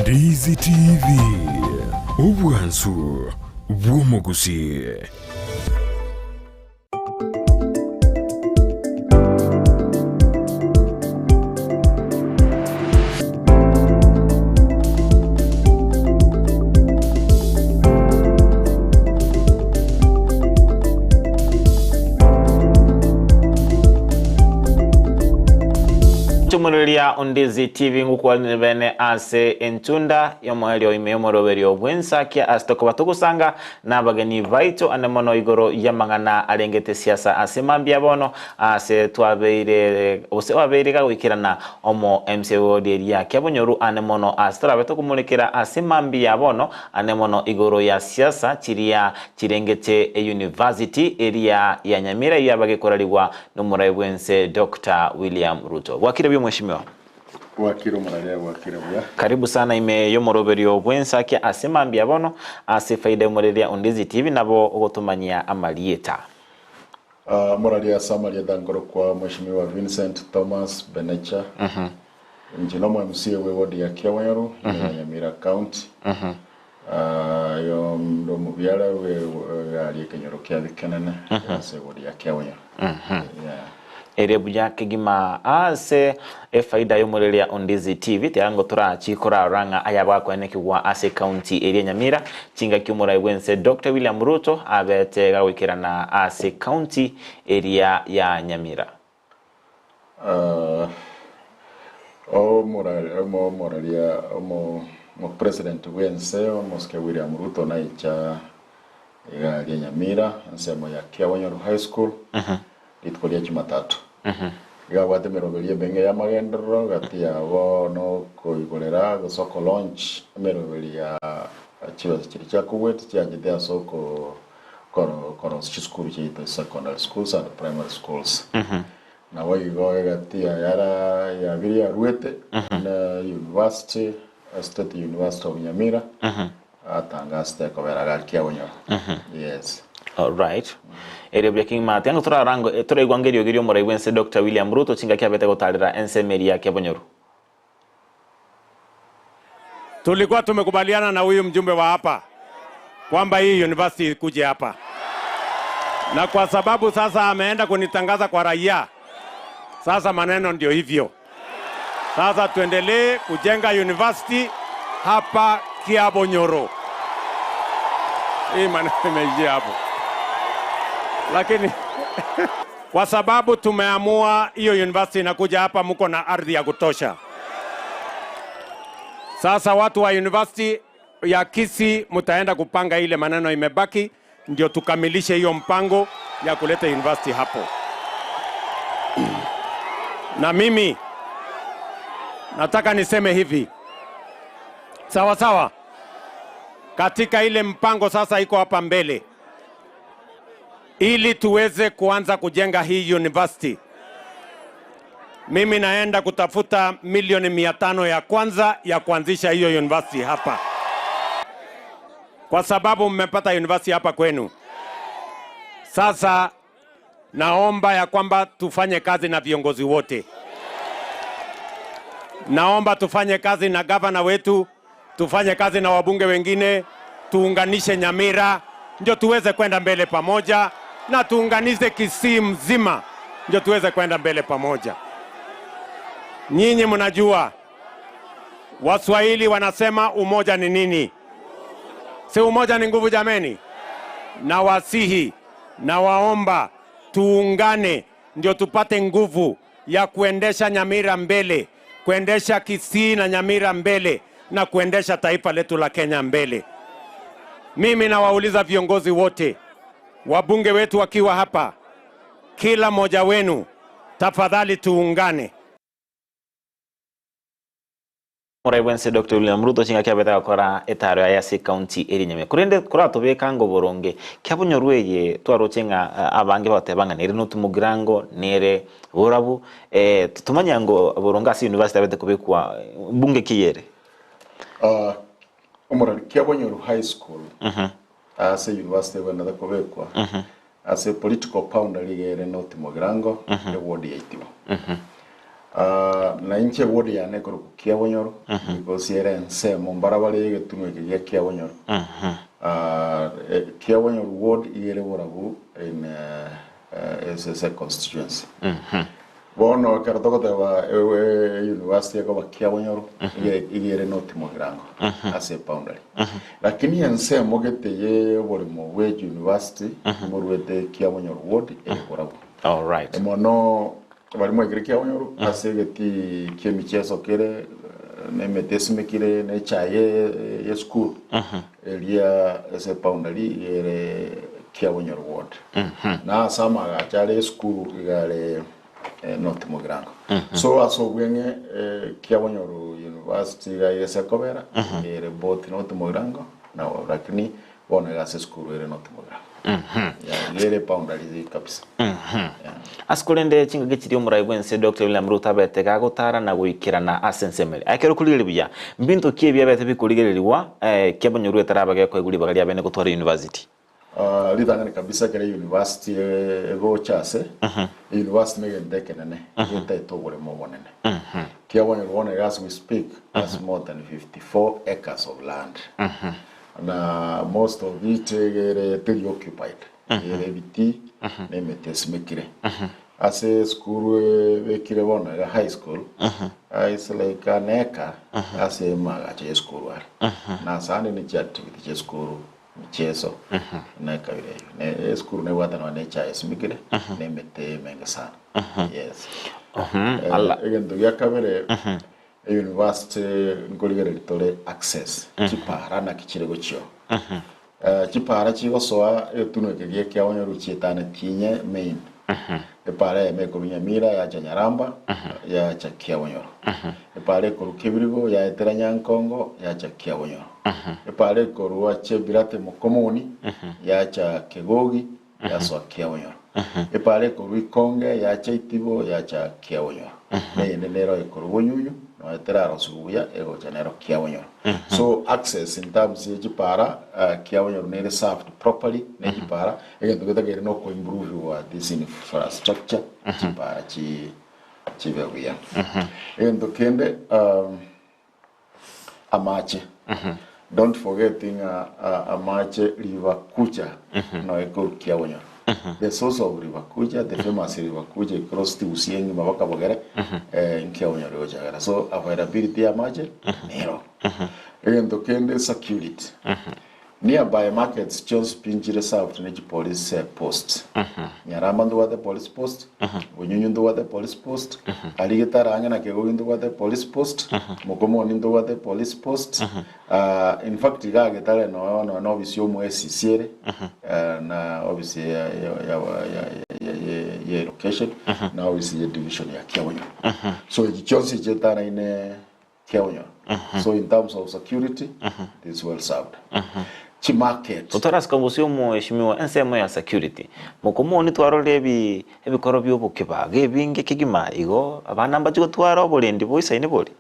Ndizi TV Ubwansu bw'omugusi. Tumulilia Ndizi TV ngukwalini bene ase entunda yomoelio imeyomoroberi obwensa kia astoko batukusanga n'abageni baito anemono igoro yamangana arengete siasa ase mambia bono ase twabeire ose wabeire gawikirana omo MCO deria kyabonyoru anemono astora betukumulikira ase mambia bono anemono igoro ya siasa chiria chirengete university area ya Nyamira yabagekoraliwa n'umurayibwense Dr. William Ruto. Wakire mheshimiwa. Wakiro maralia wakiro bya. Karibu sana ime yomoroberio bwensa kia asema mbia bono ase faida morelia Ndizi TV nabo ogotumania amalieta. Moralia samalia dangoro kwa mheshimiwa Vincent Thomas Benecha. Njino MCA we ward ya Kiawero ya Nyamira County. Yo ndo mubyala we ali kenyoro kya bikenene ase ward ya Kiawero. Yeah. Erebu yake gima ase faida yomorelia Ndizi TV tiango tura chikora ranga ayabako enekiwa ase county area Nyamira chinga kiumura ibwense Dr. William Ruto abete gawikirana ase county area ya Nyamira. Moralia mo president wense moske William Ruto na icha ya Nyamira nsemo ya Kiawero High School. Itkolia Jumatatu. Ya wate merobelia benge ya magendro gati ya no koigolera go soko launch merobelia chiwa chiricha kuwet chia jidea soko koro school chita secondary schools and primary schools. Na wai go gati ya viria ruete na university State University of Nyamira. Atanga state ko vera galkia wonyo. Yes. All right. Breaking mate yango tura rango tura igwangerio girio moraiwense Dr. William Ruto chinga kyabete gotalira ensemeri yake Bonyoru. Tulikuwa tumekubaliana na huyu mjumbe wa hapa kwamba hii university kuje hapa. Na kwa sababu sasa ameenda kunitangaza kwa raia. Sasa maneno ndio hivyo. Sasa tuendelee kujenga university hapa Kiabonyoro. Hii maneno imeishia hapo. Lakini kwa sababu tumeamua hiyo university inakuja hapa, mko na ardhi ya kutosha. Sasa watu wa university ya Kisii mtaenda kupanga ile maneno imebaki, ndio tukamilishe hiyo mpango ya kuleta university hapo. Na mimi nataka niseme hivi. Sawa sawa. Katika ile mpango sasa iko hapa mbele, ili tuweze kuanza kujenga hii university, mimi naenda kutafuta milioni 500 ya kwanza ya kuanzisha hiyo university hapa. Kwa sababu mmepata university hapa kwenu. Sasa naomba ya kwamba tufanye kazi na viongozi wote. Naomba tufanye kazi na gavana wetu, tufanye kazi na wabunge wengine, tuunganishe Nyamira ndio tuweze kwenda mbele pamoja, na tuunganize Kisii mzima ndio tuweze kwenda mbele pamoja. Nyinyi mnajua Waswahili wanasema umoja ni nini? Si umoja ni nguvu jameni? Na wasihi na waomba tuungane ndio tupate nguvu ya kuendesha Nyamira mbele, kuendesha Kisii na Nyamira mbele, na kuendesha taifa letu la Kenya mbele. Mimi nawauliza viongozi wote, wabunge wetu wakiwa hapa, kila mmoja wenu tafadhali tuungane. Moraiwense Dr. William Ruto chinga kyabete gakora etaro ya si county eri Nyamira. Kurende kuratubeka ngo boronge kyabonyoru eye twarochenga abange batebanga nere nutumugirango nere borabu tutumanya ngo boronga si university abete kubekwa bunge kiyere. Omora Kiabonyoru High School. As a university when the kubekwa. As a political pounder ligere nutumugirango the ward 81. na inche wodi ya nekoro kia wonyoro because yere nse mbarabara yege tunwe ke kia wonyoro kia wonyoro ward yere worabu in SSA constituency bono kartoko tewa university yako kia wonyoro yere noti mogirango ase boundary lakini nse mogete ye wolimo we university morwete kia wonyoro ward worabu all right mono bari mo igrekia wonyoro asegeti kemichezo kere ne metesimekire ne chaye ye school elia ese boundary yere kia wonyoro ward na sama ga chale school igale not mogrango so aso gwenge kia wonyoro university ga yese kobera yere both not mogrango na lakini bona ga school yere not mogrango yere boundary kabisa askolende chinga gechiri omurai bwense Dr. William Ruto abetega gutara na gwikirana asensemeli akero kuligeribya mbintu kiebya bete bikuligeribwa kyabonyuru etarabage ko iguri bagari abene gutwara university lidangane kabisa kere university ego chase university megendeke nene yete togore mo bonene kyabonye rwone as we speak has more than 54 acres of land na most of it are occupied biti ne metesimekire ase school vekire bona high school is like an acre ase maga che school wale na sana ni activity che school michezo na kavile ne school ne wata na ne cha esimekire ne mete menga sana yes alla egendo ya kavile university ngoligere tole access chipara na kichirego chyo chipara chigo soa etunwe ke kia wonyoro chietane tinye main epare me kurunya mira ya Nyaramba ya chakia wonyoro epare koru kibirigo ya eteranya nkongo ya chakia wonyoro epare koru ache birate mokomoni ya cha kegogi ya swakia wonyoro epare koru ikonge ya cha itibo ya chakia wonyoro ne nero koru wonyunyu no eteraro subuya ego chanero kia wonyoro so access in terms of jipara kia wonyoro ne served properly ne jipara egento getagere no ko improve wa this infrastructure jipara chi veguya egento kende amache don't forgetting amache river kucha no eko kia wonyoro the source of river kucha the famous river kucha cross the usiengi mabaka bogere nkia wonyoro jagara so availability ya maji nero egento kende security nearby markets just pinjire south to police post Nyaramba ndo wate police post Bunyunyu ndo wate police post Aligitara anga na Kegogi ndo wate police post Mokomoni ndo wate police post in fact iga no visio mu SCCR na obviously ya location na obviously division ya Kiawonyo so ikichonsi chetana ine Kiawonyo so in terms of security it is well served market totaras kambusio mu heshimiwa ensemo ya security mukomoni twarole ebikoro byobukiba gebinge kigima igo abana mbacho twara obolendi boisa ine boli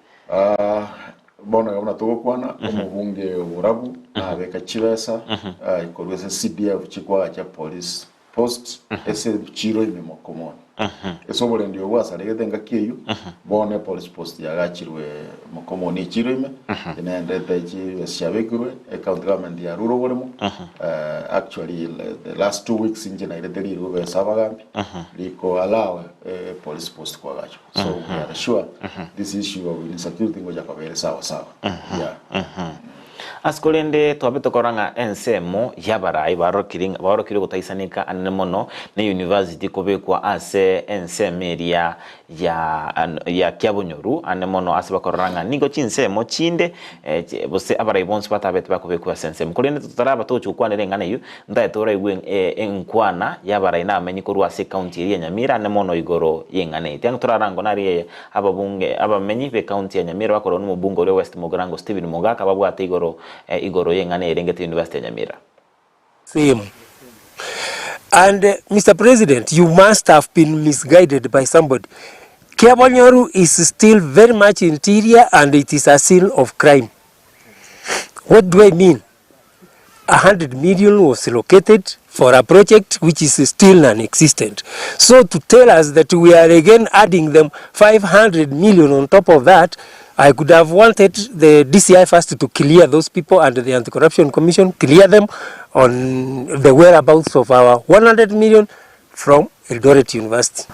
bona gabona tugokwana omubunge burabu abeka chibesa ikorwese CDF chikwa cha police post ese chiro ime mukomoni eso bolendi obwasa legetenga kiyu bone police post yagachirwe mukomoni chiro ime inendete chi shabekirwe county government ya ruro bolemo actually the last 2 weeks in January the ruro sabagambi liko allow police post kwa gacho so we are sure this issue of insecurity ngoja kabere sawa yeah askolende twabeto koranga ensemo yabarai barokire gutaisanika anemono na university kobekwa ase ensemeria ya Kiabonyoru anemono ase bakoranga nigo chinsemo chinde bose abarai bonse batabete bakobekwa ensemo kolende tutaraba tochukwana rengana yu ndaetora igwen enkwana yabarai na amenyi korwa ase county ya Nyamira anemono igoro yengane tiang turarango nari ababunge abamenyi be county ya Nyamira bakoro no mubungo le West Mogorango Steven Mogaka babwate igoro yengane Erengeti University ya Nyamira. Same. And Mr. President, you must have been misguided by somebody. Kiabonyoru is still very much interior and it is a scene of crime. What do I mean? 100 million was allocated for a project which is still non-existent. So to tell us that we are again adding them 500 million on top of that, I could have wanted the DCI first to clear those people and the Anti-Corruption Commission, clear them on the whereabouts of our 100 million from Eldoret University.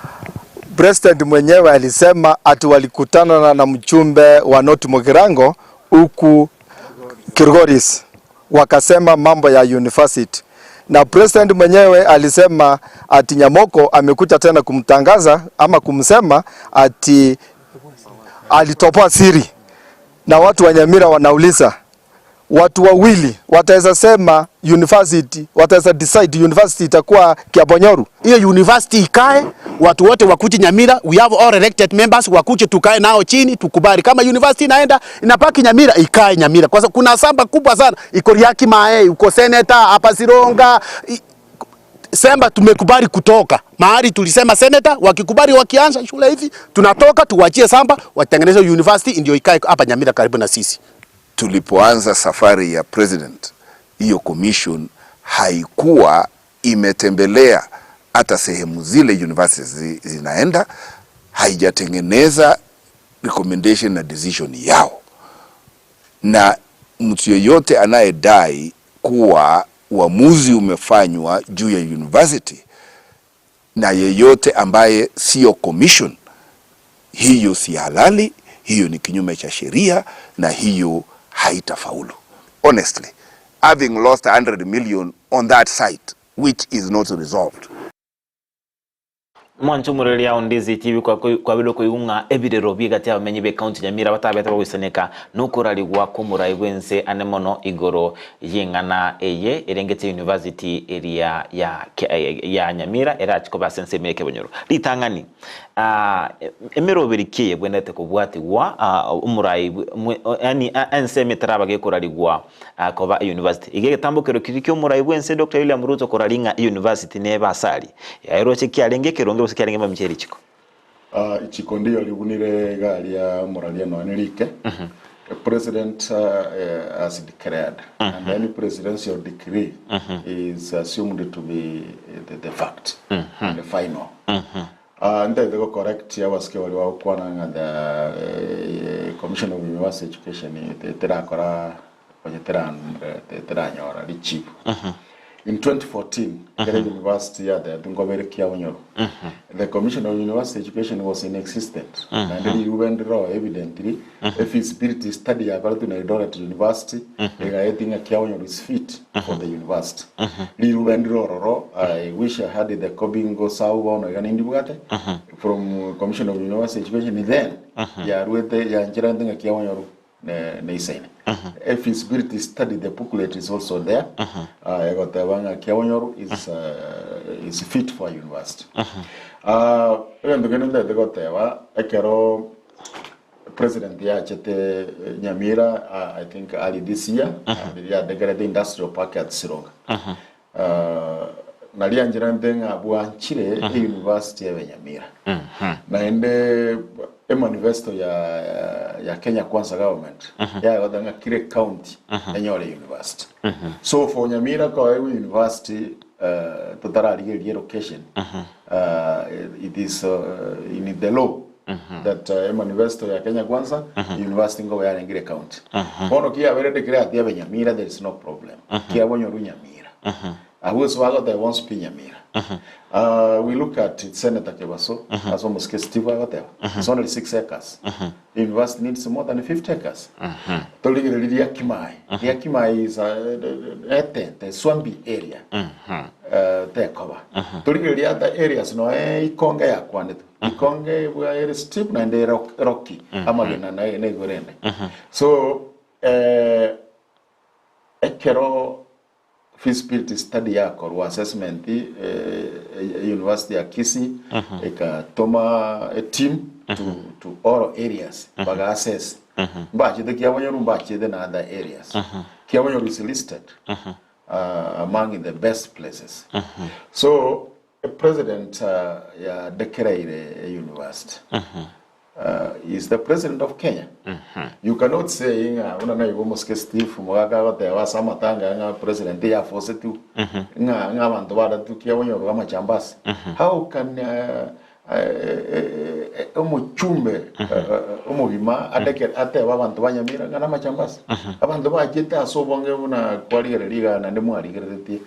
President mwenyewe alisema ati walikutana na mchumbe wa North Mugirango huku Kilgoris, wakasema mambo ya university. Na president mwenyewe alisema ati Nyamoko amekuja tena kumtangaza ama kumsema ati alitopoa siri. Na watu wa Nyamira wanauliza, watu wawili wataweza sema university, wataweza decide university itakuwa Kiabonyoru? Hiyo university ikae, watu wote wakuje Nyamira, we have all elected members, wakuje tukae nao chini, tukubali. Kama university inaenda, inapaki Nyamira, ikae Nyamira. Kwa sababu kuna samba kubwa sana, iko Riaki Mae, uko Senator, hapa Sironga. Semba tumekubali kutoka. Mahali tulisema Senator, wakikubali wakianza shule hivi, tunatoka, tuwachie samba, watengeneze university, ndio ikae hapa Nyamira karibu na sisi. Tulipoanza safari ya president, hiyo commission haikuwa imetembelea hata sehemu zile universities zinaenda, haijatengeneza recommendation na decision yao. Na mtu yeyote anayedai kuwa uamuzi umefanywa juu ya university na yeyote ambaye sio commission, hiyo si halali, hiyo ni kinyume cha sheria na hiyo haitafaulu. Honestly, having lost 100 million on that site, which is not resolved. Mwanchu mureli ya Ndizi TV kwa bilo kuiunga ebirero bigati abamenyi be county Nyamira batabeta bawiseneka nukurali gwa kumura igwense anemono igoro yingana eye erengete university area ya Nyamira era chiko basense meke bonyoro litangani emero berikiye bwenete kubwati gwa umurai yani anse metraba ge kurali gwa koba university ige tambokero kirikyo umurai gwense Dr. William Ruto koralinga university neba asali yairo chikialenge kironge usikialenge mamcheri chiko ichiko ndio libunire gari ya muralia no Enrique. The president has declared and any presidential decree is assumed to be the fact and the final. And they go correct ya wasike wali wa kwana the Commission of University Education terakora kwenye teranyora li chief. In 2014, Kere University at the Dungomere Kiabonyoru. The Commission of University Education was inexistent. And the went raw evidently a feasibility study about the Eldoret University, I think a Kiabonyoru is fit for the university. I wish I had the Kobingo Sao from Commission of University Education then. Yeah, with the Yanjiranding a Kiabonyoru. A feasibility study, the booklet is also there. I got the one Kiabonyoru is fit for university. When the beginning they got there, President Chete Nyamira, I think early this year, they got the industrial park at Sironga. Nalia Njirandeng Abuanchire University of Nyamira. Na manifesto ya Kenya Kwanza government ya wadanga Kire County Enyore University. So for Nyamira kwa university totarali location it is in the law that manifesto ya Kenya Kwanza university ngo ya Kire County. Kono kia vere declare dia Nyamira, there is no problem. Kia Bonyoru Nyamira. Ahusu wago they wants to Nyamira. We look at it, Senator Kebaso, as almost Steve whatever. It's only 6 acres. The university needs more than 50 acres. Toligi Yakimai. Yakimai is the swampy area. There cover. Toligi the other areas, no, Ikonga Yakwanet. Ikonga were steep and they rocky. Amagina Negorende. So, Ekero feasibility study yako or assessment University ya Kisii ikatoma a team to all areas baga assess mbache the Kiabonyoru mbache the other areas. Kiabonyoru is listed among the best places. So a president ya declare a university is the president of Kenya. You cannot say una almost Steve Mugaga gote wa samatanga nga president ya force tu nga bantu bada tu kia wonyo kama chambasi. How can umuchumbe umugima ate abantu banyamira ngana machambasi abantu bajeta asobonge una kwaligereriga na ndemu aligereti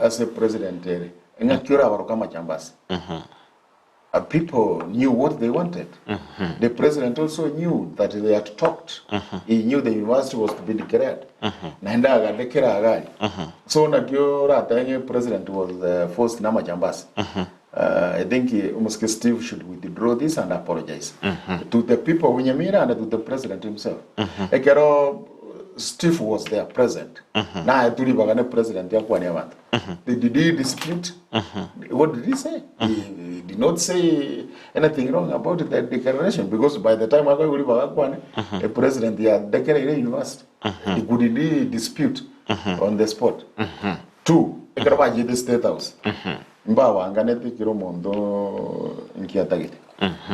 as a president nga kyora baruka machambasi. People knew what they wanted. The president also knew that they had talked. He knew the university was to be declared. So the president was forced na machambasi. I think Steve should withdraw this and apologize to the people of Nyamira and to the president himself. Steve was there present. Now I told you president did he dispute? What did he say? He did not say anything wrong about the declaration, because by the time I go the president had declared a university. He could dispute on the spot. Two, the State House. Mbawa anganete kiro mondo nkiatagite.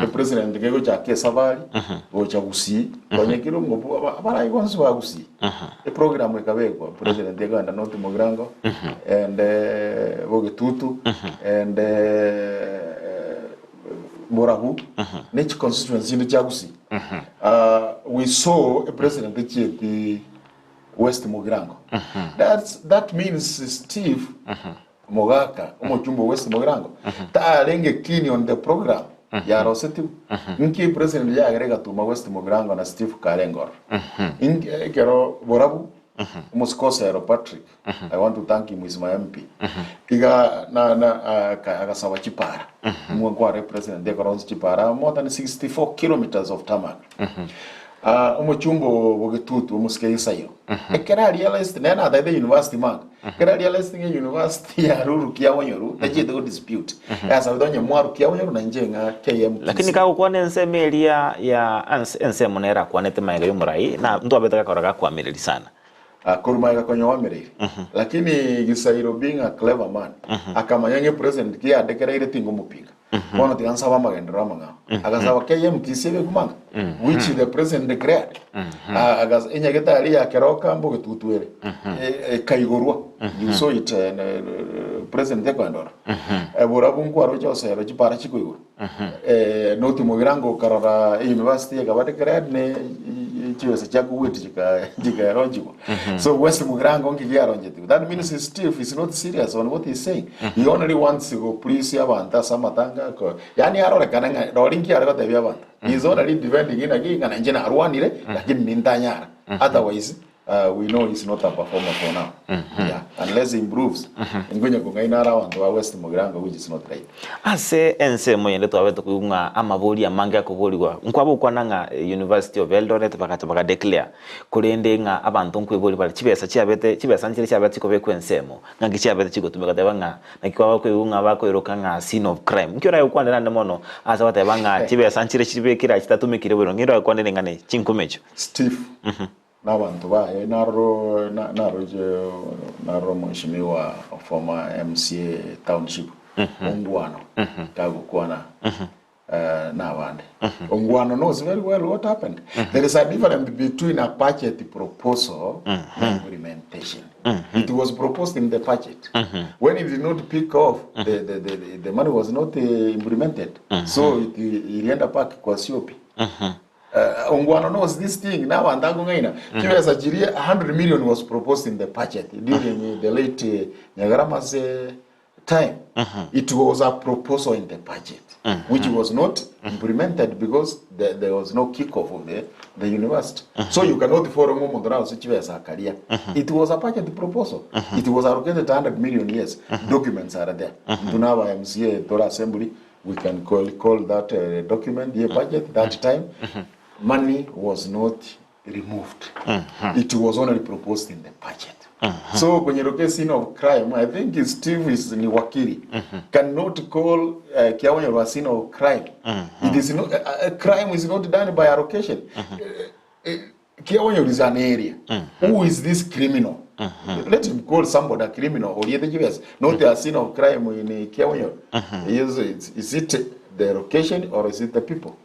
The president gego chake savari gocha gusi kwenye kiro ngopu abara igonso wa gusi. The program ekabekwa president gego anda North Mugirango and Bogetutu and Borabu nechi constituency ni chagusi. We saw a president the West Mugirango. That means Steve Mogaka, Omochumbo West Mugirango. Ta renge kini on the program. Ya Rosetu. Nki president ya agrega tuma West Mugirango na Steve Karengor. Kero Borabu. Muskosa Aero Patrick. I want to thank him with my MP. Iga agasawa Chipara. Mwangwa represent Dekoron's Chipara. More than 64 kilometers of tarmac. Omochumbo Bogetutu, Muske Isayo. Ekera realized nena that the university man. Ekera realized the university ya ruru kia wanyoru, the go dispute. As I don't know kia wanyoru na njenga KM. Lakini kako kwa nense melia ya ense monera kwa nete maiga yumurai na mtu abetaka koraga kwa mirili sana. Kurumaiga kwenye wamirili. Lakini Gisairo being a clever man. Akamanyenge president kia dekera ile tingo mupinga. One of the answer magendera manga. Agasawa KM kisebe kumanga. Which the president declared. Agas enyageta ali ya keroka mboge tutuere. Kaigorwa. You saw it president Ecuador. Borabu nkwaro chose Chipara chikuigoro. North Mugirango karara university akabate declared ne chiwese chaku wetu jika ronjiko. So West Mugirango ngigia ronjetu. That means Steve is not serious on what he's saying. He only wants to go please yabanta samatanga. Yani arore kananga rolingi ariko tebya he's already defending in again and njena arwanire lakini nintanyara. Otherwise we know he's not a performer for now. Yeah, unless he improves. Ngonya kungaina around wa West Mugirango, which is not right. Ase ense moyende to abeto kunga amabuli amange akubulirwa. Nkwabo kwananga University of Eldoret baka declare kulende nga abantu nkwebuli bali chibesa nchire cyabete ko bekwensemo ngangi cyabete chigotumeka tebanga nakikwa kwebunga bakoiroka nga scene of crime. Nkyo rayo kwandana ndemono asa batebanga chibesa nchire chibekira chitatumikire bwero ngiro yakwandene ngane chinkumecho. Steve. N'abantu bae naro mheshimiwa former MCA township Ongwano kagukwana n'abandi. Ongwano knows very well what happened. There is a difference between a budget proposal and implementation. It was proposed in the budget. When it did not pick off, the money was not implemented. So it ended up kwa COP. Ongwano knows this thing now and ngaina. 100 million was proposed in the budget during the late Nyagarama's time. It was a proposal in the budget, which was not implemented because there was no kickoff of the university. So you cannot follow Momodra situation career. It was a budget proposal. It was allocated 100 million years. Documents are there. Dunava MCA Dora Assembly, we can call that document the budget that time. Money was not removed. It was only proposed in the budget. So when you look at scene of crime, I think Steve is Niwakiri. Cannot call Kiawanyo a scene of crime. It is not crime is not done by allocation. Kiawanyo is an area. Who is this criminal? Let him call somebody a criminal or the US. Not a scene of crime in Kiawanyo. Is it the location or is it the people?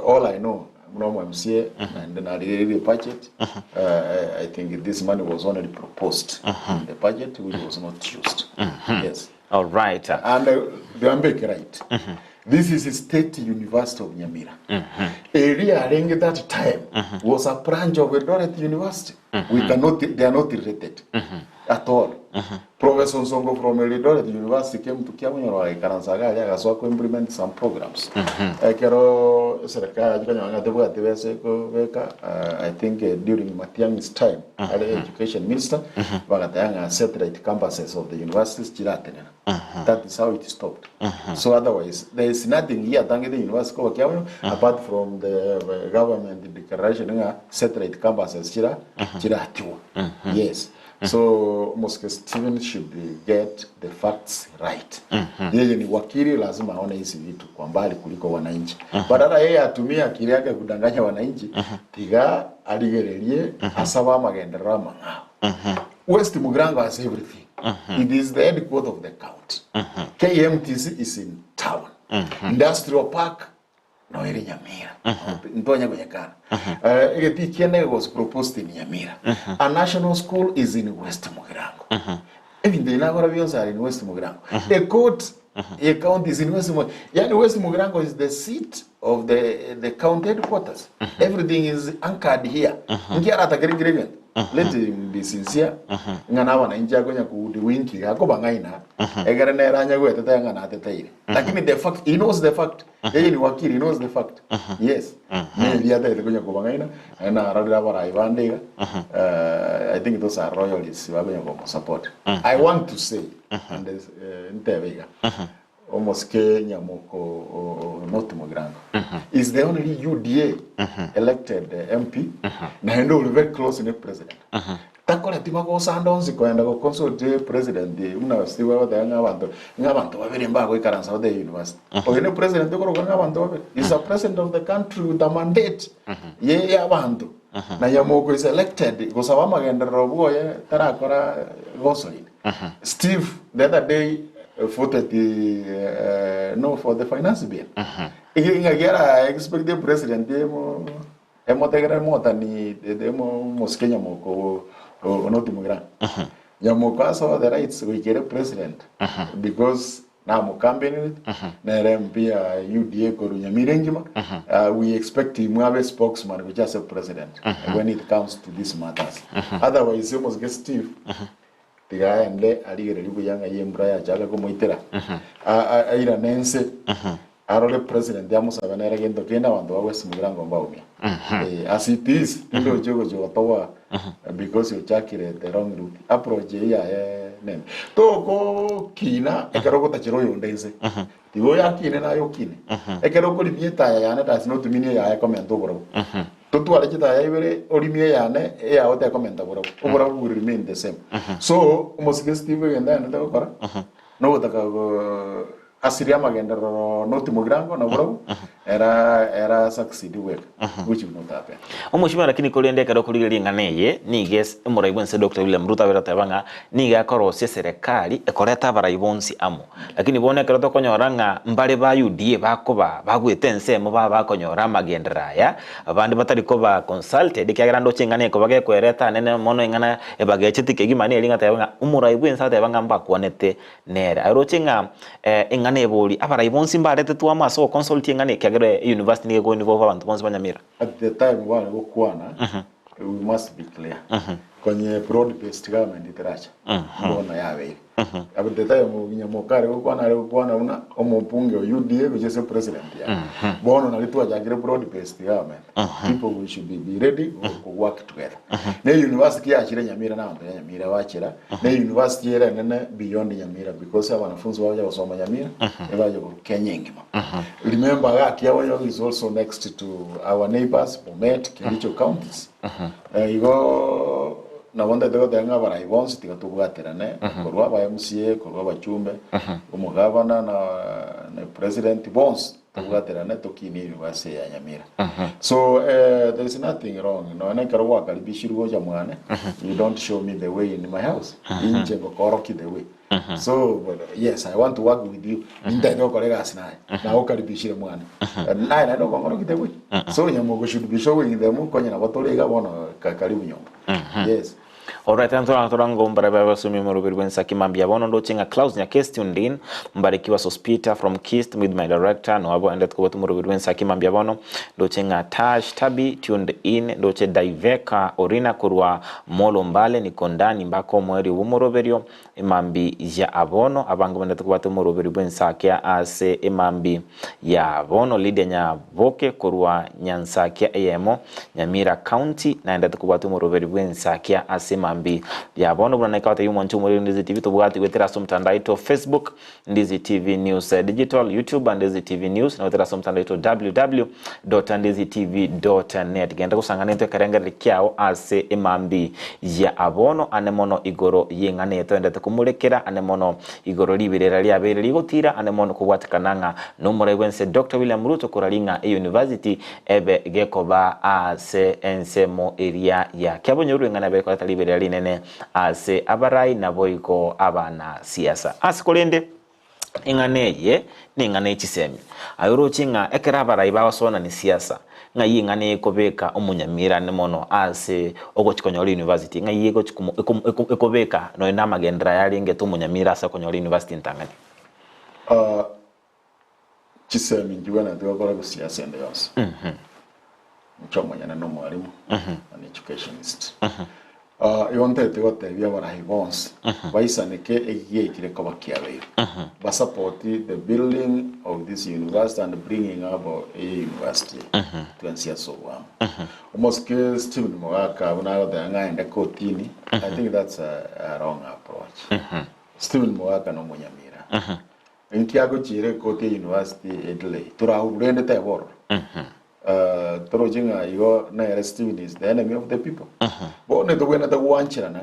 All I know, Mnomo MCA, and then I the budget. I think this money was already proposed in the budget, which was not used. Yes. All right. And they are right. This is a State University of Nyamira. Area Renge that time was a branch of Eldoret University. We cannot, they are not related at all. Professor Nsongo from Eldoret University came to Kiamunyo Karansaga to implement some programs. I think during Matiang's time, as the education minister, Bagatanga satellite campuses of the universities. That is how it stopped. So otherwise, there is nothing here at the University of Kiamunyo apart from the government declaration satellite campuses. Yes. So Mosque Stephen should get the facts right. Yeye ni wakili, lazima aone hizi vitu kwa mbali kuliko wananchi. Badala yeye atumia akili yake kudanganya wananchi, tiga aligerelie asaba magendera mangao. West Mugirango has everything. It is the headquarters of the county. KMTC is in town. Industrial Park no eri Nyamira. Ntonya Gonyakana. Kiene was proposed in Nyamira. A national school is in West Mugirango. Even the Nagaravians are in West Mugirango. A court, a county is in West Mugirango. Yani West Mugirango is the seat of the county headquarters. Everything is anchored here. Let him be sincere. Ngana wananchi agonya kudi winki ako bangaina. Egere na ranya gwete tanga na teteire. Lakini the fact, he knows the fact. Yeye ni wakili, he knows the fact. Yes. Ni liata ile gonya kubangaina na radira bara ibandega. I think those are royalists wagonya ko support. I want to say and ntebega. Almost Nyamoko North Mugirango is the only UDA elected MP na hendo very close in the president. Takora timako sandons kwenda ko consult the president una stiwa wata ngabantu babiri mbago ikaransa of the university. Oyene president ko ngabantu babiri is a president of the country with a mandate ye abantu. Na Nyamoko is elected go sawa magendera boye tarakora gosolid. Steve the other day voted for the finance bill. I expect the president demo tegra mota ni demo Mosque Nyamoko North Mugirango. Nyamoko saw the rights we get a president because now mo campaign na MP UDA ko Nyamira we expect him to have a spokesman which is a president when it comes to these matters. Otherwise you must get Steve tiga ende aligere yuko yanga yembra ya jaga ko moitera aira nense arole president ya musa banera gendo kenda bantu ba West Mugirango mbaumia as it is ndo jogo towa because you chakire the wrong route approach ya nem to ko kina ekaroko tachiro yondense tigo ya kine na yo kine ekaroko limieta ya na does not mean ya comment bro Tutu alechita ya ibere olimie yane ya ote komenta bora will remain the same. So Mosque Steve yenda nda ko kora. No utaka asiria magendero North Mugirango na bora era succeed work which will not happen. Omushima lakini kolende kado kuligeria nganeye ni guess Muraibonse Dr. William Ruto beratabanga ni gakoro serikali ekoreta baraibonsi amo. Lakini bone kado konyoranga mbale ba UDA bakoba bagwetense mo bakonyora magendera ya abandi batari ko ba consulted kyagrando chingane ko bage kwereta nene mono ingana ebagechitike gimani elinga tabanga Muraibonse tabanga mbakwanete nera arochinga ingane boli abaraibonsi mbarete tu amaso consulting ngane kyagere university ni go involve abantu bonse banyamira. At the time one go kwana we must be clear. Kwenye broad based government itaracha mbona yawe at the time Nyamokare go kwana una omopunge UDA which is president ya bono nalitwa jagire broad based government. People we should be ready to work together. Na university ya chire Nyamira na ndo Nyamira wachira na university era nene beyond Nyamira because wanafunzi waje wasoma Nyamira ebaje ku Kenya ngima. Remember Kiawanyo is also next to our neighbors Bomet Kericho counties. Igo na wanda dego denga bara ibonsi tiga tubwaterane korwa ba MCA korwa bachumbe umugabana na president bons tubwaterane tokini university ya Nyamira. So there is nothing wrong no na karwa kalibishirwo jamwane you don't show me the way in my house inje ngokoroki the way So but, yes, I want to work with you ndio kolega asinaye na ukaribishire mwana naye na ndo ngoro kitewe so nyamugo should be showing them konye na batorega bono karibu nyomba. Yes. Alright, antorango mbaraba basumi mu rubiri rwensa kimambya bono ndo chinga Klaus nya Kestundin mbarikiwa Sospita from Kist with my director no abo endet ko mu rubiri rwensa kimambya bono ndo chinga Tash Tabi tuned in ndo che Diveka Orina kurwa Molo Mbale ni kondani mbako mweri wumuroberio imambi ya abono abango endet ko mu rubiri rwensa kya ase imambi ya abono Lydia nya Boke kurwa Nyansa kya Emo Nyamira County na endet ko mu rubiri rwensa kya ase mambi ya bono bwana ikawata yumo ntumuri Ndizi TV tubwati wetera somtandaito Facebook Ndizi TV News Digital YouTube Ndizi TV News na wetera somtandaito www.ndizitv.net genda kusangana into karenga likyao ase imambi ya abono anemono igoro yengane twende tukumulekera anemono igoro libirera lyabere ligotira anemono kubwatikananga numure wense Dr. William Ruto kuralinga University ebe gekoba ase ensemo area ya kyabonyo ngana be kwa talibere linene ase abarai na boiko abana siasa asikolende inganeye ningane chisemi ayuro chinga ekera abarai bawasona ni siasa nga yingane ekobeka umunyamira nemono ase ogochikonyoli University nga yego ekobeka no namagendra yali ngeto umunyamira asa konyoli University ntangani chisemi njibana twakora ku siasa ende yose mchomanya no mwalimu an educationist yonte gote bya barahi bonse baisaneke egiye kireko bakiabe ba support the building of this university and bringing up a university to NCS so almost ke Stephen Mwaka una ga enda kotini. I think that's a wrong approach. Stephen Mwaka no munyamira nkiago chire kote university edle turahurende tebor Torojinga yo na Stephen is the enemy of the people. Bo ne dogwena da wanchira na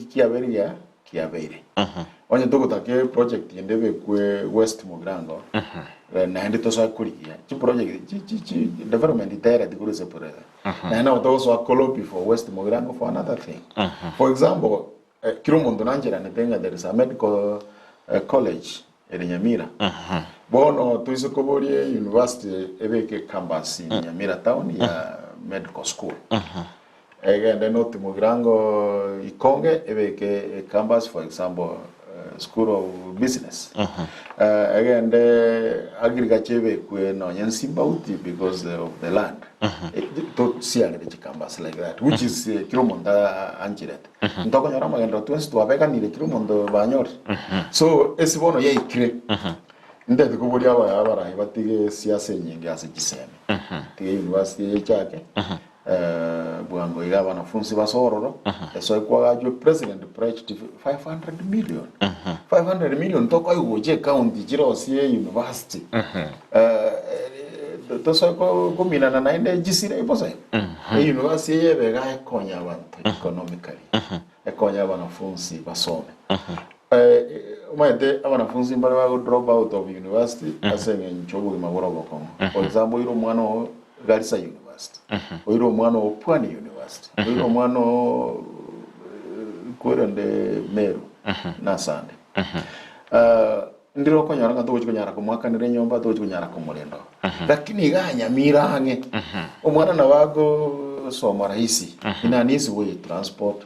kiaberi ya kiaberi. Onye dogo take project yendebe kwe West Mogrango. Na ndi to so akuriya. Chi project chi development itera diguru sepore. Na na to so akolopi for West Mogrango for another thing. For example, Kirumondo nanjira ne tenga there is a medical college in Nyamira. Bono tuisokoborie university ebeke campus in Nyamira town ya medical school. Again, the not Mogrango Ikonge ebeke campus, for example, school of business. Again, the agriculture ebeke no Yansimbauti because of the land. To see a campus like that, which is Kirumonda Anchiret. Ntoko nyarama ngendo twesi tuwabeka ni Kirumondo banyor. So esibono ye ikire. Ndete kubuli abarahi batige siasa nyingi ase giseme. Tige university chake. Bwango ila wanafunzi basororo. Eso kwa jo president pledged 500 million. 500 million toko yugoje county jiro sie university. To so ko mina na inde gisire ibose. University yebega ekonya abantu economically. Ekonya wanafunzi basome. Umade abanafunzi mbale ba drop out of university asenge nchobo imaborogo komo. For example, iro mwana o Garissa University. Iro mwana o Pwani University. Iro mwana o Korende Meru na Sande. Ndiro konyara nga tochi konyara ko mwaka nire nyomba tochi konyara ko mulendo. Lakini ga Nyamira hange. Omwana na wago soma rahisi ina nisi way transport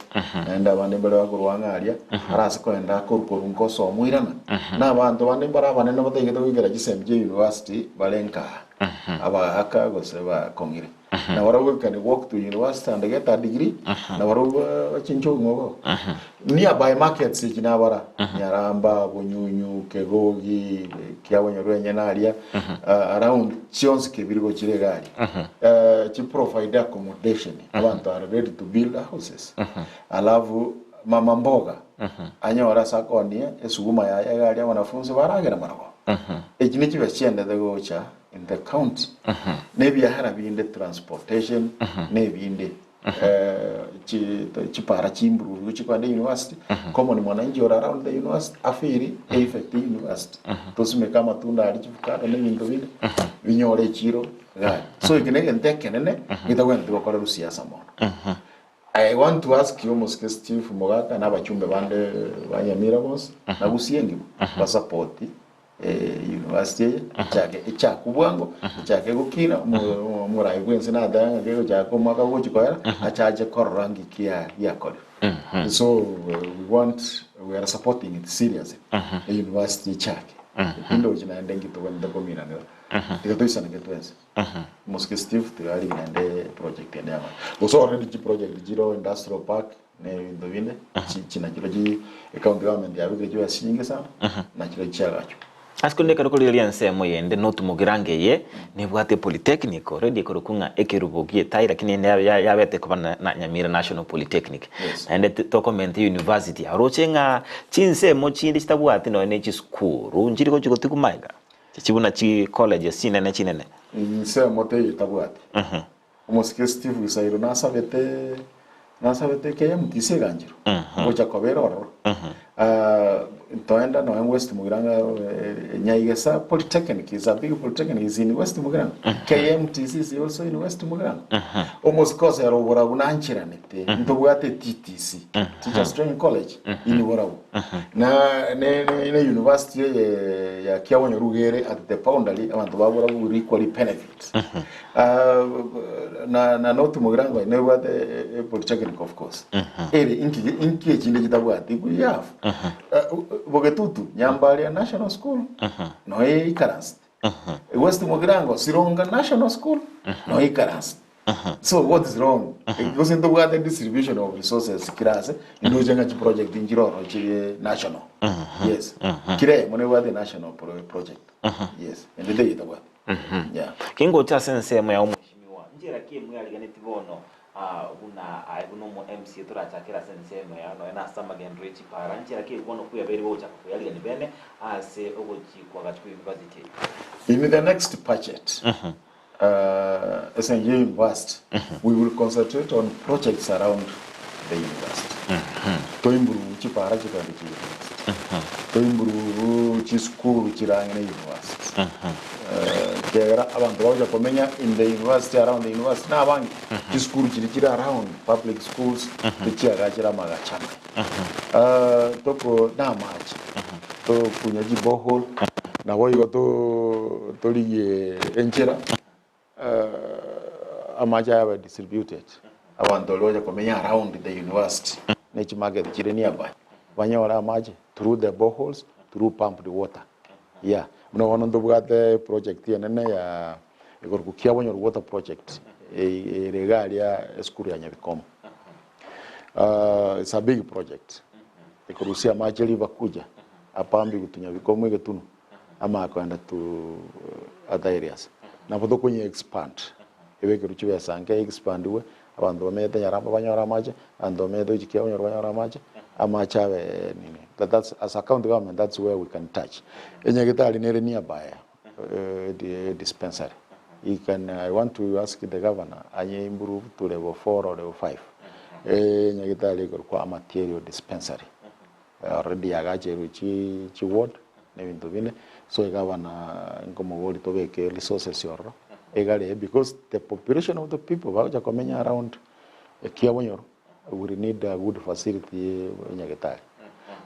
enda bande mbere wako rwangaria arase ko enda ko runko so muirana na bantu bande mbara bane no batenge to igera GSMJ University balenka aba aka go seba kongire na warawo can walk to university and get a degree na warawo chincho ngogo nearby markets kinabara Nyaramba Bunyunyu Kegogi Kiawanyo Rwenyenaria around Chionsi kibirigo chiregari chi provide accommodation abantu are ready to build houses alavu mama mboga anyora sakonie esuguma ya gari wanafunzi baragera marako ekini kibe cyenda the gocha in the county maybe harabi in the transportation maybe in the chipara chimburu chikwande university common mwananchi around the university afiri effect university tosime kama tunda alichifukana na bintu bine binyore chiro gari so ikinege ntekenene gitagwe ndikokora rusiasa mono I want to ask you Muske Steve Mogaka n'abachumbe bande banyamira bose nagusiendi support university ichake kubwango ichake gukira murai gwense na danga gego jako maka go chikoera achaje korangi kia yakole. So we are supporting it seriously. A university chake indo jina ndengi to wenda komina ndio ikatoisa na getwense Muske Steve tuyali ngende project ya nyama also already the project Jiro Industrial Park ne ndovine china kilo ji county government ya bige jwa singe sana na kilo chagacho askonde karo kulilia nsemo yende no tumugirange ye ne bwate polytechnic already korokunga ekerubogie tai lakini ya bete ko na Nyamira National Polytechnic and to comment university arochenga chinsemo chindi chitabwate no ne chiskuru njiri ko chiko tikumaiga chibuna chi college sinene chinene nsemo te yitabwate Muske Steve Isairo nasabete KMTC ganjiro ngoja koberoro toenda no West Mugiranga Nyaigesa Polytechnic is a big polytechnic is in West Mugiranga. KMTC is also in West Mugiranga. Almost cause ya robora unanchiranete ntobwate TTC Teachers Training College in Warabu na university ya Kiawonyo Rugere at the boundary abantu babura buri equally benefit na North Mugiranga ne bwate polytechnic of course inki chinde kitabwate we have Bogetutu Nyambalia National School no Ikaras West Mugirango Sironga National School no Ikaras. So what is wrong? Because in the way the distribution of resources kirase indojenga chi project injiro chi national. Yes. Kire monewa the national project. Yes. And the day itawa. Yeah. Kingo cha sense mo ya umheshimiwa. Njira kie mwe aliganeti bono uno mo MC turachakira sense mo ya no na samba gendrechi para njira kie bono kuya beri wo chaka kuyali ni bene ase ogochi kwa gachu university. In the next budget. As a university, we will concentrate on projects around the university. To improve chipara chikandi university. To improve school chirangene university. Kera abantu baje komenya in the university around the university na abangi school chiri around public schools chiara chira magachama. Toko na machi. To kunyaji bohol na woigo to liye enchera. Amaja were distributed. Abantu loja komenya around the university. Nechi market chire nearby. Banyora amaje through the boreholes, through pumped water. Yeah. Mno wono ndobwate project yenene ya igorkukia wanyor water project. Regalia school ya Nyabikomo. It's a big project. Ikorusia maji liva kuja. Apambi kutunya Bikomo igetunu. Ama kwenda to other areas. Na bodo kwenye expand ebeke ruchiwe sanke expand we abantu bamete yaramba banyora maje ando medo jikia banyora maje amachawe nini that's as a county government that's where we can touch enyegitali nere nearby the dispensary you can I want to ask the governor anye improve to level 4 or level 5 enyegitali kwa material dispensary already agache ruchi ward ne bintu bine so governor ngomogoli to beke resources yorro egale because the population of the people baja komenya around Kiawonyo we need a good facility Nyagetari.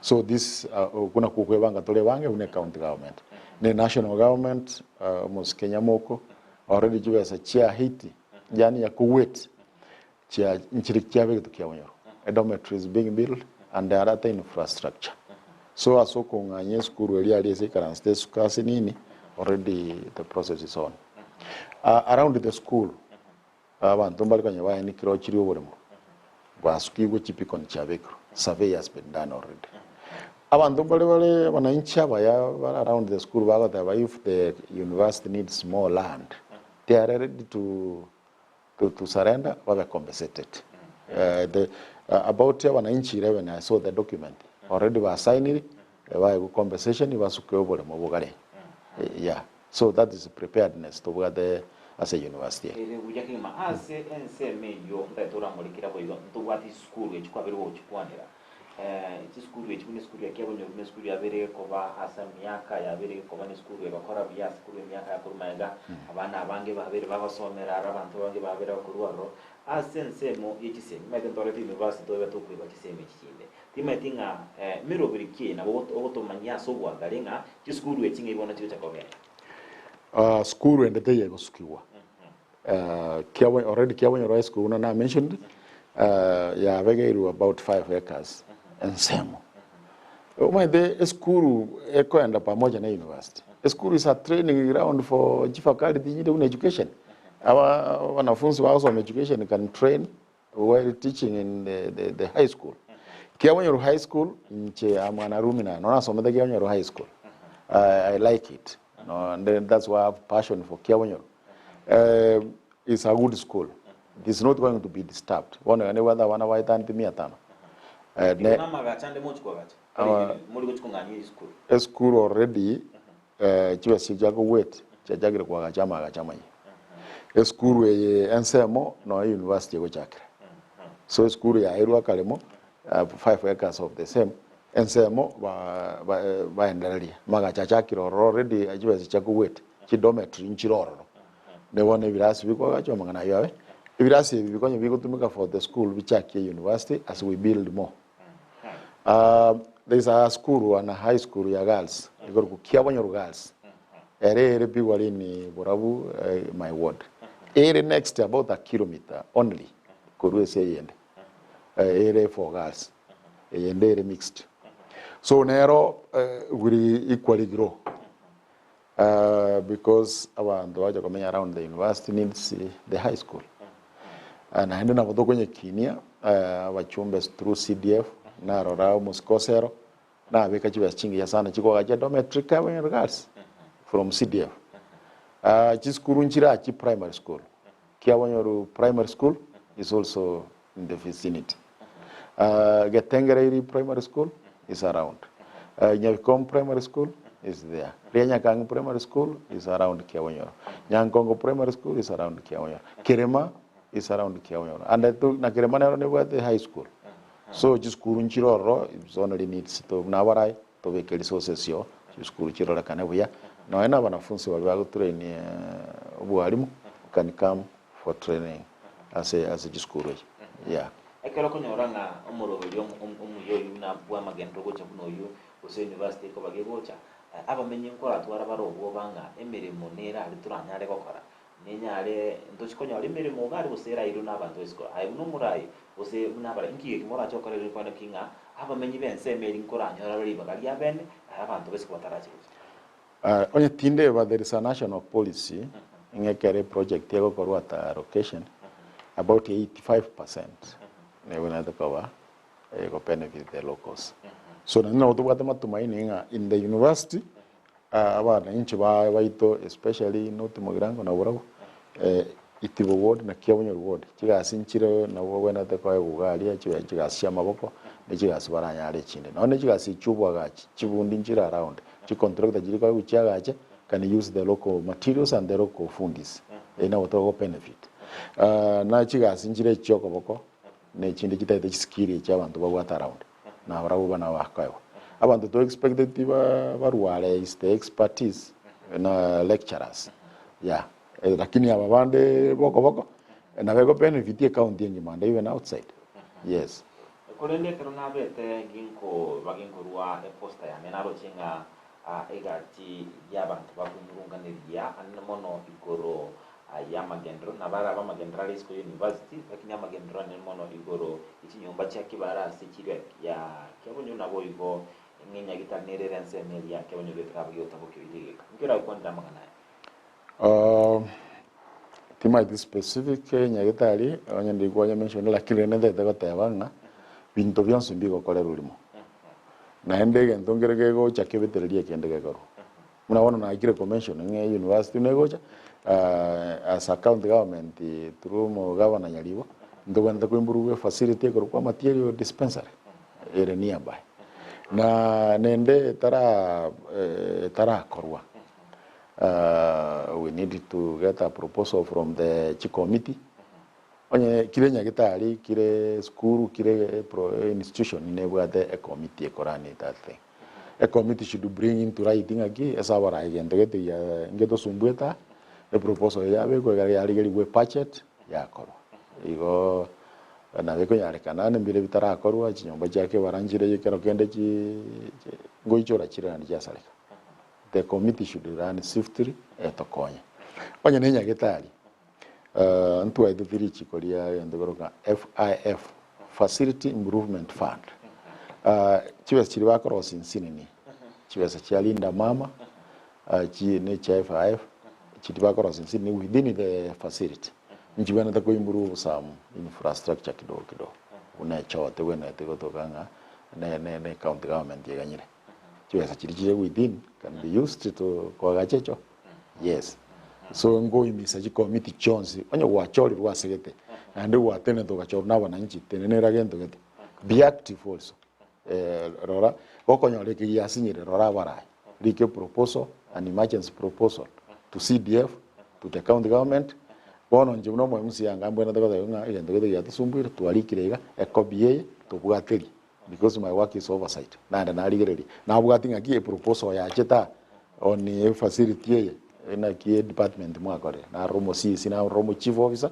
So this kuna kukwebanga tole bange une county government the national government mos Kenya moko already jiwe sa chia hiti yani ya kuwait chia nchirikia beke Kiawonyo a dormitory is being built and there are infrastructure. So asoko nganye skuru elia aliese karanste sukasi nini already the process is on. Around the school abantu mbalikanye baye ni kiro chiri oboremo basukiwe chipiko nchabeko survey has been done already. Abantu mbale wananchi abaya around the school baga if the university needs more land they are ready to surrender or compensated. About wananchi when I saw the document already were signing a compensation was yeah. So that is preparedness to where the as a university. iki skuru ekibu ni skuru yakiabo nyo ni skuru yabere koba asa myaka yabere koba ni skuru yakora bya skuru myaka yakurumaga abana abange babere babasomera abantu bange babere bakuruwaro asensemo yekisemi mede ndoreti university tobe tukwiba kisemi kikinde timetinga miro biriki na obotomanya so bwagarenga ki skuru ekinga ibona kyo chakobe Skuru endete yego sukiwa kiawa already kiawa high school na mentioned ya vegeiru about 5 acres ensemo the school ekoenda pamoja na university. School is a training ground for faculty in education. Our wanafunzi wa awesome education can train while teaching in the high school. Kiawanyo High School nche amwanarumina nona someda Kiawanyo High School. I like it. No, and then that's why I have passion for Kiawanyo. It's a good school. It's not going to be disturbed. One and whether one of white and miatano. A school already chiwa sijago wait chajagire kwa gachama yi. School ensemo no university go chakre. So school ya Irua Kalemo 5 acres of the same ensemo ba endelea magachachakiro already chiwa sijago wait chi dormitory nchiroro. Ne one virasi biko gacho mangana yawe. Virasi biko nyo biko tumika for the school bichakie university as we build more. There's a school and a high school ya girls. You go to Kiawanyo girls. Ere people in Borabu, my ward. Ere next about a kilometer only. Could say end. Ere for girls. And ere mixed. So narrow will equally grow. Because our Andoaja coming around the university needs the high school. And I don't know what Kenya, our chumbers through CDF. Na rorao muskosero na beka chiwa chingi ya sana chiko gaje dormitory Kiawanyo girls from CDF. Chiskuru nchira chi primary school. Kiawanyo primary school is also in the vicinity. Getengereri primary school is around. Nyavikom primary school is there. Rianyakang primary school is around Kiawanyo. Nyankongo primary school is around Kiawanyo. Kirema is around Kiawanyo. And na Kirema na the high school. So just kurunchiro is only needs to nawarai to be resources yo just kuruchiro la kanabuya no ena wanafunzi wa train walimu can come for training as a just kuru yeah ekero konyoranga omoro yo umuyo na bwa magendo gocha buno yo ose university ko bagebocha abamenye nkora twara barobo banga emirimo nera ari turanyare gokora nenyare ndochikonya ari mirimo gari busera iru nabantu esko ayi numurayi ose unabara inkiye kimora chokorere kwa kinga abamenye bense meri nkoranya ari bagalia bene abantu besko batarachi onye tinde but there is a national policy ngekere project yego korwa ta location about 85% ne wana the cover go benefit the locals so na no to matumaini nga in the university abana inchi baito especially not Mugirango na Burabu itibo ward na Kiawanyo ward chigasinchiro na wena the kwa ugali chigasya maboko ne chigasbaranya ari chinde none chigasichubwa gachi chibundi nchira around chi contractor jiri kwa uchiagache can use the local materials and the local fundis ina woto benefit na chigasinchire choko boko ne chinde chitaite skill cha abantu babwata around na Burabu bana wakayo abantu to expected baruale is the expertise na lecturers yeah lakini ababande boko na bego benefit account yenye manda even outside yes kolende kerona bete ginko baginkorwa e posta ya menaro chinga egati yabantu bakumurunganiria anmono igoro ya magendro na bara ba magendrali school university lakini ya magendro ni mono igoro ikinyumba cha kibara sikire ya Kiawanyo nabo igo ngenya gitanere rense meli ya Kiawanyo betrabyo tabokyo ilige ngira kwanda magana tima this specific nyagitari onye ndiko ya mention la kile nende te gotebanga bintu byonse mbigo kole rulimo na ndege ndongerege go chakebetereria kendege goro muna na ikire convention nge university negocha as a county government through mo governor nyalibo ndoganda ko improve facility ko kwa material dispensary ere nearby na nende tara korwa we needed to get a proposal from the committee onye kire nyagitari kire skuru kire institution nebwate a committee ekorani that thing. A committee should bring into writing again as our agent get ya ngeto sumbueta the proposal ya be ko ya rigeli we budget ya koro igo na beko yare kanane mbire bitara korwa chinyomba chake baranjire yekero kende chi ngoichora chirani chasaleka. The committee should run swiftly etokonya onye nenya getari ntu wa idhiri chikoria ndogoroka FIF Facility Improvement Fund chiwesa chiri bakorosi nsinini chiwesa chalinda mama chi ne cha FIF chiri bakorosi nsinini within the facility njibana ta kuimprove some infrastructure kidogo una chote wena tegotokanga ne county government yeganyire chiwesa chiri within can be used to kwagachecho. Yes. So ngo imisa chi committee chonsi onye wachori rwasegete ande watene to gachoro n'abananchi tenenera gento gete be active also rora okonyore ki yasinyire rora barai like proposal an emergency proposal to CDF to the county government bono nje no mwe musiyanga mbona daga nga igendo gete yatusumbira twalikirega ekobie to bwateri because my work is oversight nanda naligereri na bwatinga ki proposal ya cheta on facility na kie department mwakore na romo si na romo chief officer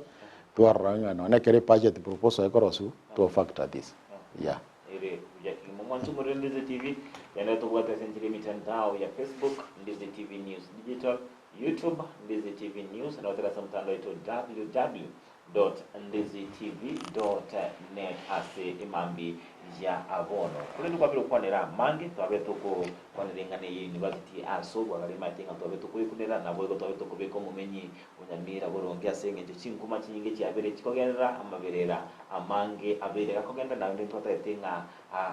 to aranga na kere budget proposal ekorosu to factor this yeah ere ujaki mwanzo murendeze TV yana to wata sentire mitandao ya Facebook Ndeze TV News Digital, YouTube Ndeze TV News na wata mtandao ito www.ndezetv.net ase imambi ya abono kule tukwa bilo kwanera mange twabe tuko kwanirengane university aso bwagalima tinga twabe tuko ikunera na bwego twabe tuko beko mumenyi unyamira borongya senge chinkuma chinyinge cyabere kikogendera amaberera amange aberera kogenda na ndi twata tinga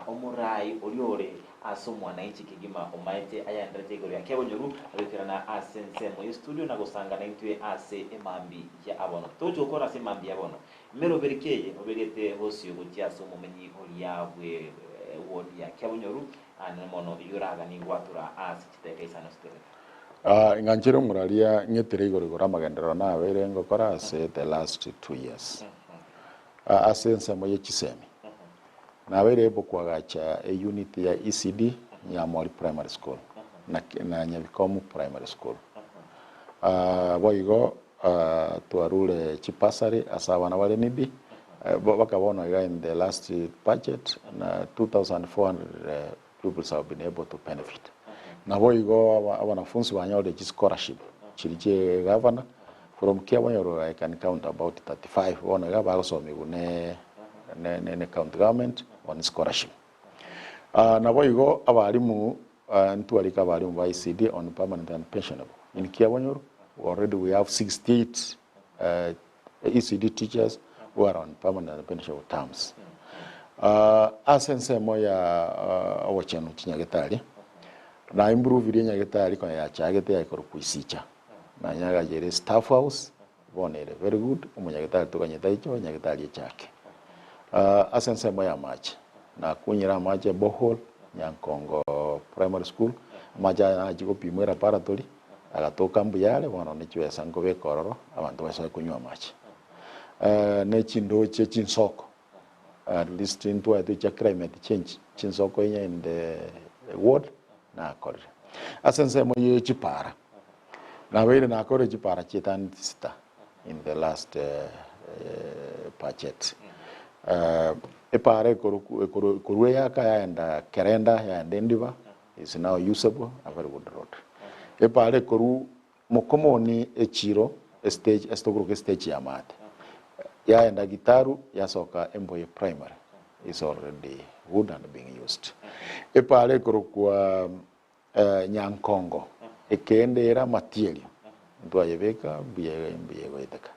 omurai oliore aso mwana ichi kigima omaite ayandra tegoro yakebonyoru abekerana asense mu studio na gusanga na intwe ase imambi ya abono tojo kora se imambi ya abono mero berikeye obegete hosi ugutia so mumenyi oliabwe wodi ya kebonyoru mono yuraga ni gwatura ase kiteke isano stele inganjiro muralia nyetere igorigora magendero na abere ngokora ase the last 2 years asense moye chisemi na abere bokwagacha a unit ya ECD ya Mori Primary School na Nyabikomu Primary School boigo tuarule chipasari asabana wale nibi bakabona in the last budget na 2,400 pupils have been able to benefit na boigo wanafunzi wanyole scholarship chiriche governor from Kiabonyoro I can count about 35 bona gaba asomi ne county government on scholarship na boigo abalimu ntualika abalimu ba ECD on permanent and pensionable in Kiabonyoro. Already we have 68 ECD teachers who are on permanent and pensionable terms. Asense moya awachano chinyagetari na improve ile nyagetari kwa ya chagete ya kuisicha na nyaga jere staff house bonere very good umunyagetari tukanyeta icho nyagetari chake asense moya machi na kunyira machi bohol Nyankongo Primary School maja na jiko pimera paratori agatoka mbuyale wana nichwesa ngobe kororo abantu basa kunywa machi ne chindo che chinsoko at least into a climate change chinsoko in the ward na kore asense moye chipara na wele na kore chipara chetan sita in the last budget epare koruwe yaka yaenda kerenda yaenda ndiva is now usable a very good road epare koru mokomoni echiro stage estogro stage ya mate yaenda gitaru yasoka Emboye Primary is already good and being used epare koru kwa Nyankongo ekendera material ndwayebeka biye goiteka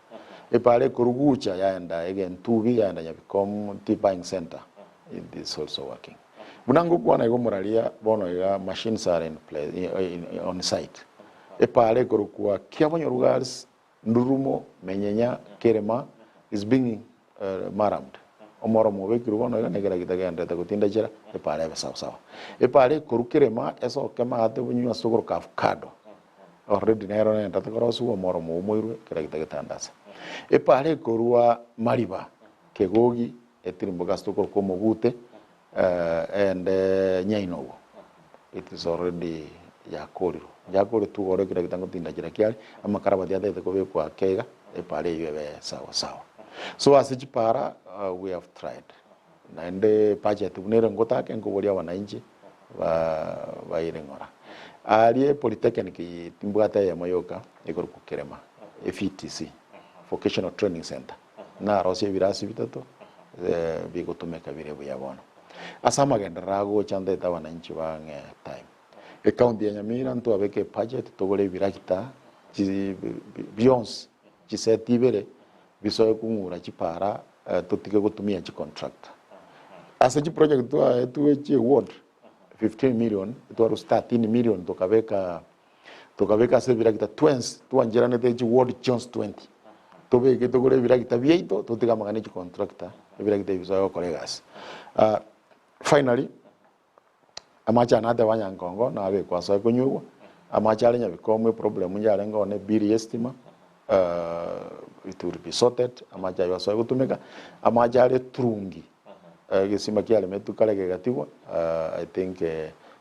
epare korugucha yaenda again tugi yaenda Nyabikomu buying center it is also working munangu kuona igo muralia bono ya machines are in place on site epare korukwa Kiabonyoro Girls Ndurumo Menyenya Kerema is being marammed omoro mobekiru bono ya negera kitagenda takutinda chera epare sawa epare korukerema eso kema ate bunywa sogoro avocado already nero nenda takorosu omoro moirwe kera kitagitandasa epare korwa mariba kegogi etirimbo gasto ko mugute and nyainogo it is already yakoriro yakore tugore kira gitango tinda kira kyari amakaraba dia dete ko kwa kega epare yebe sawa sawa so asijipara we have tried na ende budget bunere ngota ke ngoboria wananchi ba irengora alie polytechnic timbwata ya mayoka igoro kukerema FETC vocational training center na rose virasi bitato bigotumeka birebo yabona asama genda rago chande ta wananchi bange time county ya Nyamira nto abeke budget togole birakita beyonce chisetibere bisoye kungura chipara tutike gutumia chi contract asa chi project tu chi award 15 million to start 13 million tukabeka se birakita twins tuanjerane te chi world jones 20 tobeke togole birakita bieito tutika magane chi contractor birakita bisoye kolegas finally amacha na de wanyangongo na abe kwa so kunyuwa amacha alenya bikomwe problem njale ngone bill estima it will be sorted amacha yaso gutumika amacha ale trungi gisima kiale metu kale gatiwa I think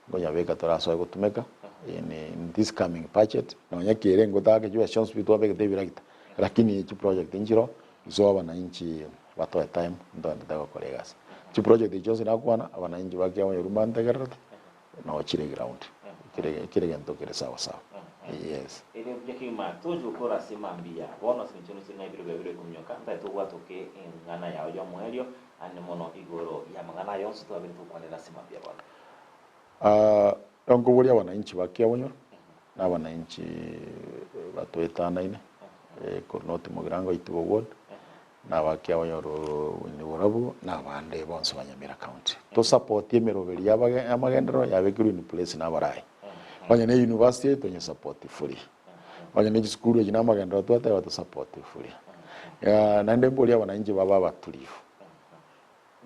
ngonya beka toraso gutumika in this coming budget na nyakire ngotaka jua chance bitu abeke debirakita lakini chi project njiro izoba na inchi watoe time ndo ndako kolegas chi project ijosi na kwana abananchi bake abonye rumanda garata no chire ground kire gento kire sawa sawa yes ile objeki ma tojo kora simambia bono sinchono singa ibire kumnyoka nda to watoke ngana ya ojo muelio ane mono igoro ya mangana yonso to abire kwanira simambia bwana dongo bolia wananchi bake abonyo na wananchi batoetana ine kornoti mugirango itugo ward na wakia wanyoro ni warabu na bande bonso banyamira county to support yemeroberi yamagendero yabekiru in place na barai banya ne university to support fully banya ne school ejina magendero to ata to support fully ya nande mbolia wananchi baba batulifu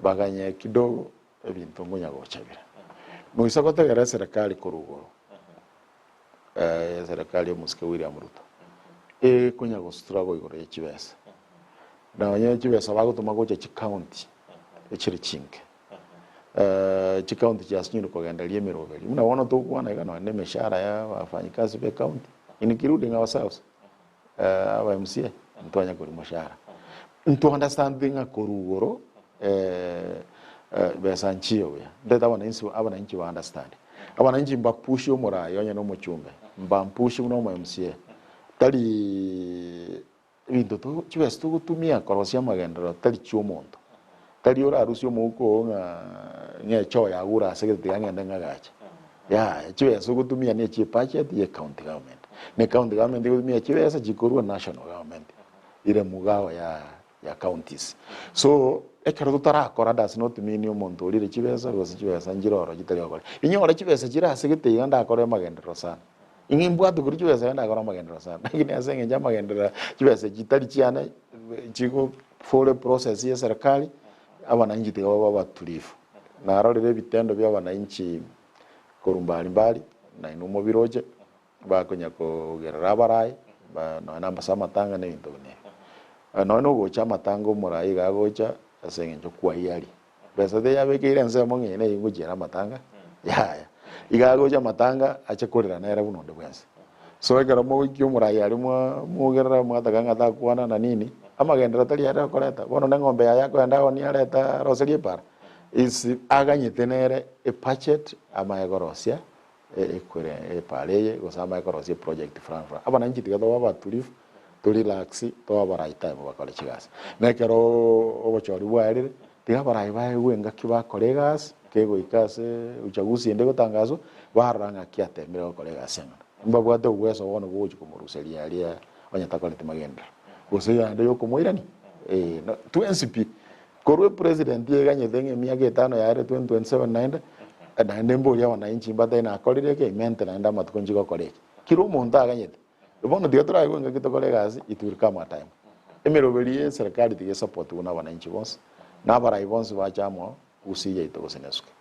baganye kidogo ebintu ngonya gochabira mugisako tegera serikali kurugoro serikali muske William Ruto kunya go struggle igoro yechibesa na wanyeji besa bagutuma goje chi county echiri chinke chi county jasnyiro kugenda liemeroberi muna wona to kuona igano ne meshara ya wafanyikazi be county inikirudi ngawa saus aba MCA ntwanya kuri mshara ntu understanding akorugoro besa nchiyo ya ndeta abananchi wa understand abananchi mbapushi omura yonye no muchumbe mbampushi no mu MCA tali bintu to chibes to gutumia korosia magendero tali chumondo tali ora rusio muko nga cho ya ura secretary ngenda ngagacha ya chibes gutumia ne chi budget ye county government ne county government gutumia chibes chikuru national government ile mugao ya counties so ekero tutara kora das not mean yo monto ile chibes gosi chibes njiroro gitali okole inyora chibes chira secretary nganda akore magendero sana ingimbuatu kuri chibesa yanda akora magendera sana lakini asenge nja magendera chibesa chitali chiana chiko for process ya serikali abananchi tewa batulifu na arorere bitendo bya abananchi korumbali mbali na inumo biroje bakonya ko gerara barai ba no namba sama tanga ne bintu ne no gocha matango murai gagocha asenge njo kwa yali pesa de yabekire nsemo ngene ingujera matanga ya igagoja matanga achekorera na era bunonde bwense so egera mo wikyo murai ari mo gerera mwataganga takwana na nini amagendera tali ara koreta bono na ngombe yako ndao ni areta roselie par is aganyitenere a budget amayegorosia ekwere paleye gosama egorosia project franfra abananchi tigado batulifu to relax to abarai time bakole chigas nekero obochori bwaire tigabarai bae wenga kiba kolegas kego ikase uchaguzi ende gutangazo baranga kiate mira kolegas senga mbabwate uwezo wono boju kumuruselia alia wanyatakole magenda goseya ande yoko moirani tu NCP korwe president yeganye thenge miaka 5 ya 2027 na ndembo ya wananchi mbata na akolire ke mente na ndama tukonjiko koleke kiro monta aganyete bono diotro ayo nga kito kolegas it will come a time emerobelie serikali tige support una wananchi bonse na bara ibonse bachamo usije itogosenesuke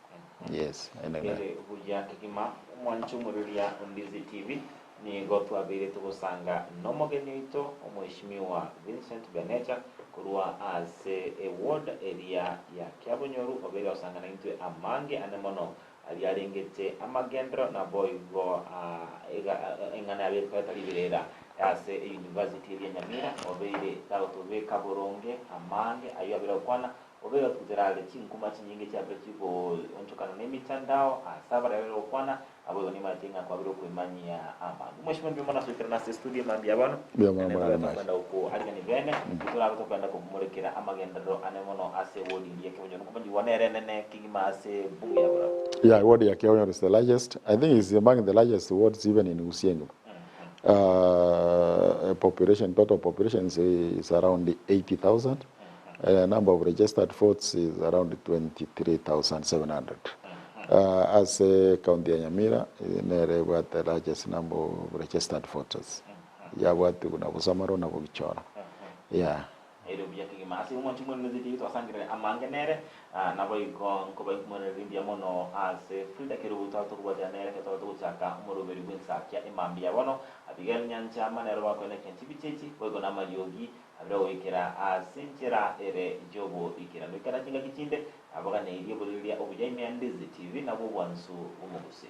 yes ile huja kikima mwancho murulia Ndizi TV ni gotwa bire tugusanga no mogeni wito omweshimiwa Vincent Benecha kurwa ase ward area ya Kiabonyoru obere osanga na intwe amange anemono aliarengete amagendro na boygo engana abere kwatali birera ase university ya Nyamira obere tagotobe kaboronge amange ayo abere kwana obere tuterale chinkuma chinyinge cha betiko onchokana nemitandao asaba abere kwana abo ni matinga kwa biro kuimanyia amange mweshimwe mbona sokera na studio mambia bano kwenda uko alika ni bene tula kwenda kumulekera amagendro anemono ase wodi ya Kiabonyoru kubanji wanere nene kingima ase bunge ya bora. Yeah, ward ya Kiabonyoru is the largest. I think it's among the largest wards even in Usienyu. Total population is around 80,000. Number of registered votes is around 23,700. As a county ya Nyamira, we have the largest number of registered voters. Ya watu kuna Busamaro na Bugichora. Yeah. Ero bya kigimasi umuntu mwe nziti twasangire amangenere nabo igon ko bayimone rindia mono ase Frida Kirubuta to kubajanere ke to chaka umuruberi bwinsakia imambia bono abigal nyancha manero bakone kenchibichechi bogo na mariogi abiro ikira asinchira ere jobo ikira mikara kinga kichinde abaga ne iriye boliria obujanye yandizi TV nabo bwansu umuguse.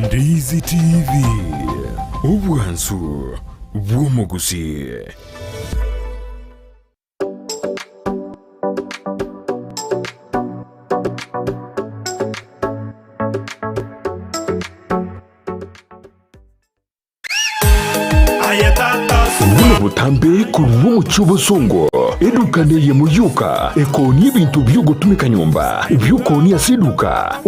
Ndizi TV obwansu bw'omugusi. Butambe kurwo muchubo songo edukane ye muyuka ekoni bintu byogutumika nyumba byukoni asiduka